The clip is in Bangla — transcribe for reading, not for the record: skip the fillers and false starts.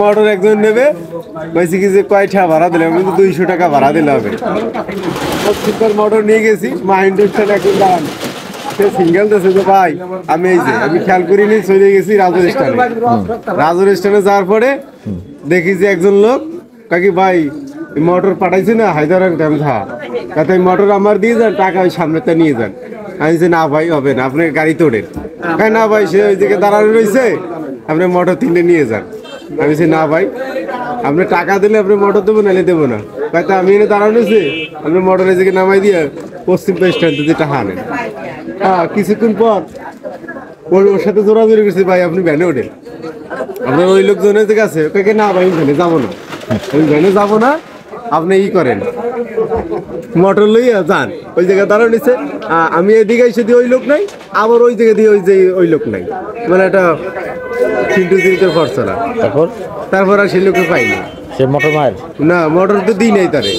মোটর একজন নেবে কইছি কি যে কয়টা ভাড়া দিলে আমি 200 টাকা ভাড়া দিলে হবে। সুপার মোটর নিয়ে গেছি মাহিন্দ্রার একজন দাঁড়ান সে সিঙ্গেল দেশে যে ভাই আমি এই যে আমি খেয়াল করিনি চলে গেছি রাজুর স্টেশনে যাওয়ার পরে দেখি যে একজন লোক কাকি ভাই মোটর পাঠাইছে না হায়দ্রাবাদ হ্যাঁ তাতে মোটর আমার দিয়ে যান টাকা ওই সামনেতে নিয়ে যান। আমি যে না ভাই হবে না আপনি গাড়ি তোড়েন না ভাই সে ওই দিকে দাঁড়ানো রয়েছে আপনি মোটর 3টে নিয়ে যান। আমি বলছি না ভাই আপনি টাকা দিলে আপনি মোটর দেবো নাহলে দেবো না তাই আমি এনে দাঁড়ানো আপনি মোটরের দিকে নামাই দিয়ে পশ্চিম স্ট্যান্ড যেটা হানেন। হ্যাঁ কিছুক্ষণ পর ওর সাথে জোরাজোরি করছি ভাই আপনি ভ্যানে ওঠেন আপনার ওই লোকজনের দিকে আছে ওকে না ভাই ভ্যানে যাবো না আমি ভ্যানে যাবো না আপনি ই করেন মোটর লইয়া যান ওই জায়গায় দাঁড়ানো নিচ্ছে আমি এদিকে এসে দিয়ে ওই লোক নাই আবার ওই জায়গায় দিয়ে ওই লোক নাই মানে একটা চিন্টু চিন্টুর ফর্সলা তারপর আর সেই লোককে পাইনি সে মোটর মায়ের না মোটর তো দিই নাই তারে।